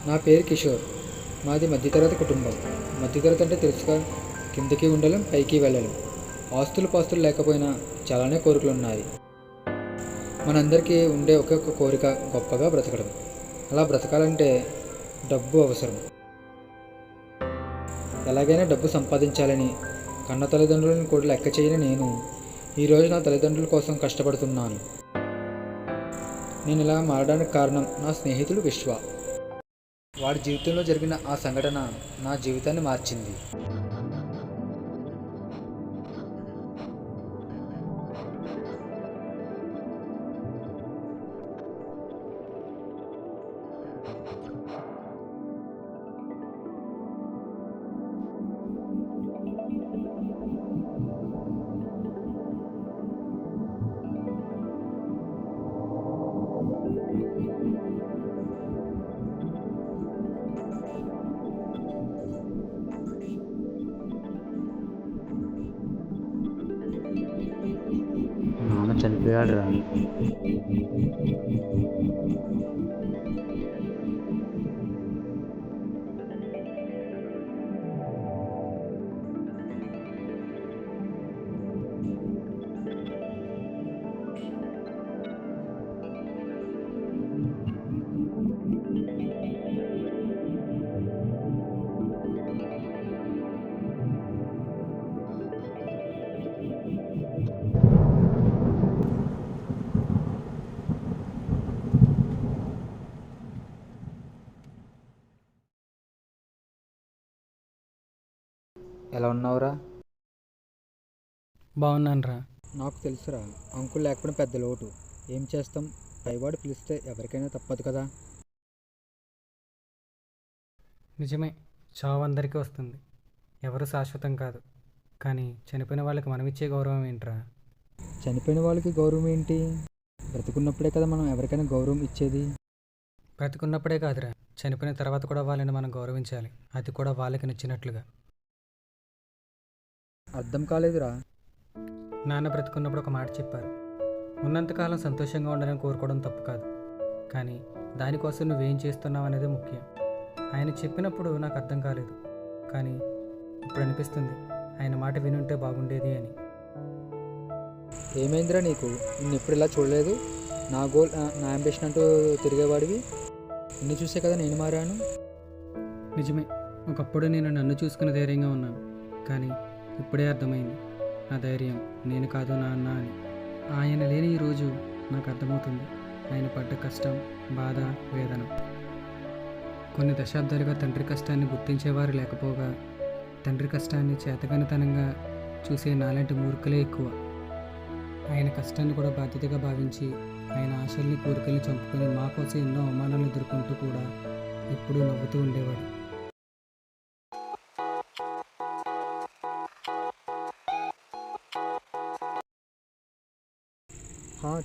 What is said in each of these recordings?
నా పేరు కిషోర్. మాది మధ్యతరగతి కుటుంబం. మధ్యతరగతి అంటే తెలుసుగా, కిందకి ఉండలేం, పైకి వెళ్ళలేం. ఆస్తులు పాస్తులు లేకపోయినా చాలానే కోరికలు ఉన్నాయి. మనందరికీ ఉండే ఒకే ఒక్క కోరిక గొప్పగా బ్రతకడం. అలా బ్రతకాలంటే డబ్బు అవసరం. ఎలాగైనా డబ్బు సంపాదించాలని కన్న తల్లిదండ్రులను కూడా లెక్క చేయని నేను ఈరోజు నా తల్లిదండ్రుల కోసం కష్టపడుతున్నాను. నేను ఇలా మారడానికి కారణం నా స్నేహితుడు విశ్వ. వాడి జీవితంలో జరిగిన ఆ సంఘటన నా జీవితాన్ని మార్చింది. నాన్న చనిపోయాడు రా. ఎలా ఉన్నావురా? బాగున్నానురా. నాకు తెలుసురా, అంకుల్ లేకపోవడం పెద్ద లోటు. ఏం చేస్తాం, పైవాడు పిలిస్తే ఎవరికైనా తప్పదు కదా. నిజమే, చావు అందరికీ వస్తుంది. ఎవరు శాశ్వతం కాదు. కానీ చనిపోయిన వాళ్ళకి మనమిచ్చే గౌరవం ఏంట్రా? చనిపోయిన వాళ్ళకి గౌరవం ఏంటి? బ్రతుకున్నప్పుడే కదా మనం ఎవరికైనా గౌరవం ఇచ్చేది. బ్రతికున్నప్పుడే కాదురా, చనిపోయిన తర్వాత కూడా వాళ్ళని మనం గౌరవించాలి. అది కూడా వాళ్ళకి నచ్చినట్లుగా. అర్థం కాలేదురా. నాన్న బ్రతికున్నప్పుడు ఒక మాట చెప్పారు. ఉన్నంతకాలం సంతోషంగా ఉండాలని కోరుకోవడం తప్పు కాదు, కానీ దానికోసం నువ్వేం చేస్తున్నావు అనేది ముఖ్యం. ఆయన చెప్పినప్పుడు నాకు అర్థం కాలేదు, కానీ ఇప్పుడు అనిపిస్తుంది ఆయన మాట వినుంటే బాగుండేది అని. ఏమైందిరా నీకు? నిన్ను ఎప్పుడు ఇలా చూడలేదు. నా గోల్, నా అంబిషన్ అంటూ తిరిగేవాడివి. నిన్ను చూసే కదా నేను మారాను. నిజమే, ఒకప్పుడు నేను నన్ను చూసుకుని ధైర్యంగా ఉన్నాను, కానీ ఇప్పుడే అర్థమైంది నా ధైర్యం నేను కాదు నాన్న అని. ఆయన లేని ఈరోజు నాకు అర్థమవుతుంది ఆయన పడ్డ కష్టం, బాధ, వేదన. కొన్ని దశాబ్దాలుగా తండ్రి కష్టాన్ని గుర్తించేవారు లేకపోగా తండ్రి కష్టాన్ని చేతగానితనంగా చూసే నాలాంటి మూర్ఖులే ఎక్కువ. ఆయన కష్టాన్ని కూడా బాధ్యతగా భావించి ఆయన ఆశల్ని కోరికల్ని చంపుకొని మా కోసం ఎన్నో అవమానాలు ఎదుర్కొంటూ కూడా ఎప్పుడూ నవ్వుతూ ఉండేవాడు.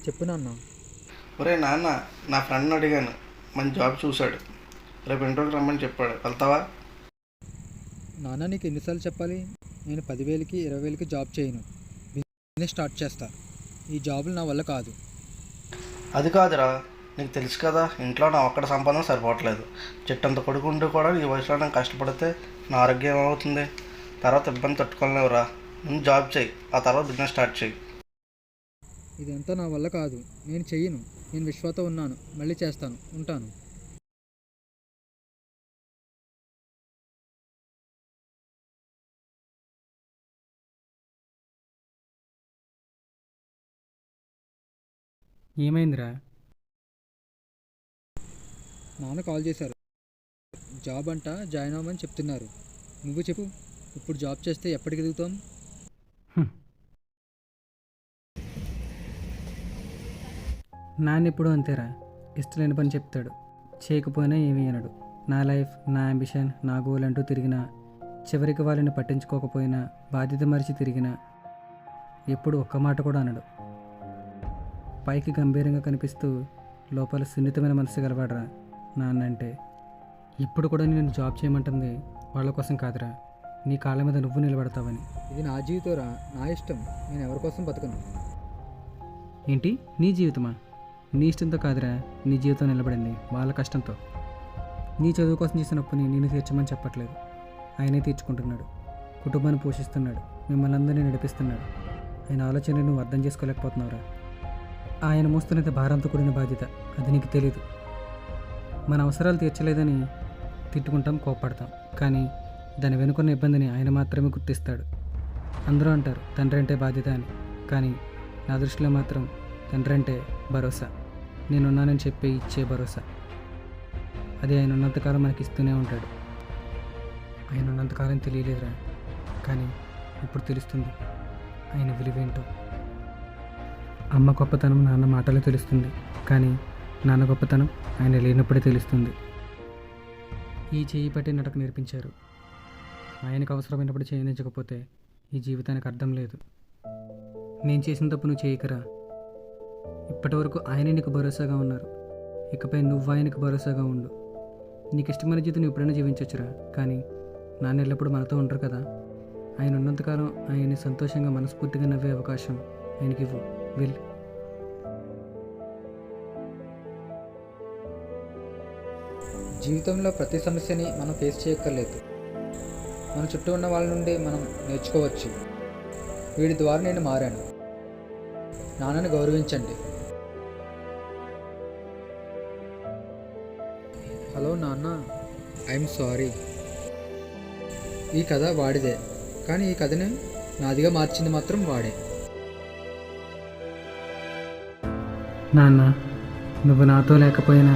చెప్పు నాన్న. ఒరే నాన్న, నా ఫ్రెండ్ని అడిగాను, మంచి జాబ్ చూశాడు, రేపు ఇంటర్వ్యూకి రమ్మని చెప్పాడు, వెళ్తావా? నాన్న, నీకు ఎన్నిసార్లు చెప్పాలి? నేను 10,000కి 20,000కి జాబ్ చేయను. బిజినెస్ స్టార్ట్ చేస్తా. ఈ జాబులు నా వల్ల కాదు. అది కాదురా, నీకు తెలుసు కదా, ఇంట్లో నా ఒక్కడ సంపాదన సరిపోవట్లేదు. చెట్టంత కొడుకుంటూ కూడా ఈ వయసులో నేను కష్టపడితే నా ఆరోగ్యం ఏమవుతుంది? తర్వాత ఇబ్బంది తట్టుకోలేవురా. ముందు జాబ్ చేయి, ఆ తర్వాత బిజినెస్ స్టార్ట్ చేయి. ఇదంతా నా వల్ల కాదు. నేను చెయ్యను. నేను విశ్వాతో ఉన్నాను. మళ్ళీ చేస్తాను. ఉంటాను. ఏమైందిరా? నాన్న కాల్ చేశారు. జాబ్ అంట జాయిన్ అవ్వమని చెప్తున్నారు. నువ్వు చెప్పు, ఇప్పుడు జాబ్ చేస్తే ఎప్పటికి ఎదుగుతాం? నాన్న ఎప్పుడు అంతేరా, ఇష్టలేని పని చెప్తాడు, చేయకపోయినా ఏమీ అనడు. నా లైఫ్, నా అంబిషన్, నా గోల్ అంటూ తిరిగినా, చివరికి వాళ్ళని పట్టించుకోకపోయినా, బాధ్యత మరిచి తిరిగినా ఎప్పుడు ఒక్క మాట కూడా అనడు. పైకి గంభీరంగా కనిపిస్తూ లోపల సున్నితమైన మనసు గలవాడరా నాన్న అంటే. ఇప్పుడు కూడా నేను జాబ్ చేయమంటుంది వాళ్ళ కోసం కాదురా, నీ కాళ్ళ మీద నువ్వు నిలబడతావని. ఇది నా జీవితంరా, నా ఇష్టం. నేను ఎవరి కోసం బతకను. ఏంటి నీ జీవితమా? నీ ఇష్టంతో కాదురా నీ జీవితం నిలబడింది, వాళ్ళ కష్టంతో. నీ చదువు కోసం చేసిన అప్పుని నేను తీర్చమని చెప్పట్లేదు, ఆయనే తీర్చుకుంటున్నాడు. కుటుంబాన్ని పోషిస్తున్నాడు, మిమ్మల్ని అందరినీ నడిపిస్తున్నాడు. ఆయన ఆలోచనని నువ్వు అర్థం చేసుకోలేకపోతున్నావురా. ఆయన మోస్తున్నది భారంతో కూడిన బాధ్యత, అది నీకు తెలీదు. మన అవసరాలు తీర్చలేదని తిట్టుకుంటాం, కోప్పడతాం, కానీ దాని వెనుకున్న ఇబ్బందిని ఆయన మాత్రమే గుర్తిస్తాడు. అందరూ అంటారు తండ్రి అంటే బాధ్యత అని, కానీ నా దృష్టిలో మాత్రం తండ్రి అంటే భరోసా, నేనున్నానని చెప్పి ఇచ్చే భరోసా. అది ఆయన ఉన్నంతకాలం మనకి ఇస్తూనే ఉంటాడు. ఆయన ఉన్నంతకాలం తెలియలేదురా, కానీ ఇప్పుడు తెలుస్తుంది ఆయన విలువేంటో. అమ్మ గొప్పతనం నాన్న మాటలు తెలుస్తుంది, కానీ నాన్న గొప్పతనం ఆయన లేనప్పుడే తెలుస్తుంది. ఈ చేయి పట్టి నడక నేర్పించారు. ఆయనకు అవసరమైనప్పుడు చేయనించకపోతే ఈ జీవితానికి అర్థం లేదు. నేను చేసిన తప్పు నువ్వు చేయకరా. ఇప్పటి వరకు ఆయనే నీకు భరోసాగా ఉన్నారు, ఇకపై నువ్వు ఆయనకు భరోసాగా ఉండు. నీకు ఇష్టమైన జీవితం నువ్వు ఎప్పుడైనా జీవించవచ్చురా, కానీ నాన్న ఎల్లప్పుడూ మనతో ఉండరు కదా. ఆయన ఉన్నంతకాలం ఆయన్ని సంతోషంగా మనస్ఫూర్తిగా నవ్వే అవకాశం ఆయనకి ఇవ్వు. విల్. జీవితంలో ప్రతి సమస్యని మనం ఫేస్ చేయక్కర్లేదు. మన చుట్టూ ఉన్న వాళ్ళ నుండి మనం నేర్చుకోవచ్చు. వీడి ద్వారా నేను మారాను. నాన్నని గౌరవించండి. హలో నాన్న, ఐఎమ్ సారీ. ఈ కథ వాడిదే, కానీ ఈ కథని నాదిగా మార్చింది మాత్రం వాడే. నాన్న, నువ్వు నాతో లేకపోయినా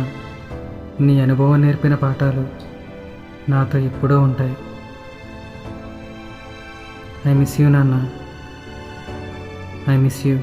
నీ అనుభవం నేర్పిన పాఠాలు నాతో ఎప్పుడూ ఉంటాయి. ఐ మిస్ యూ నాన్న, ఐ మిస్ యూ.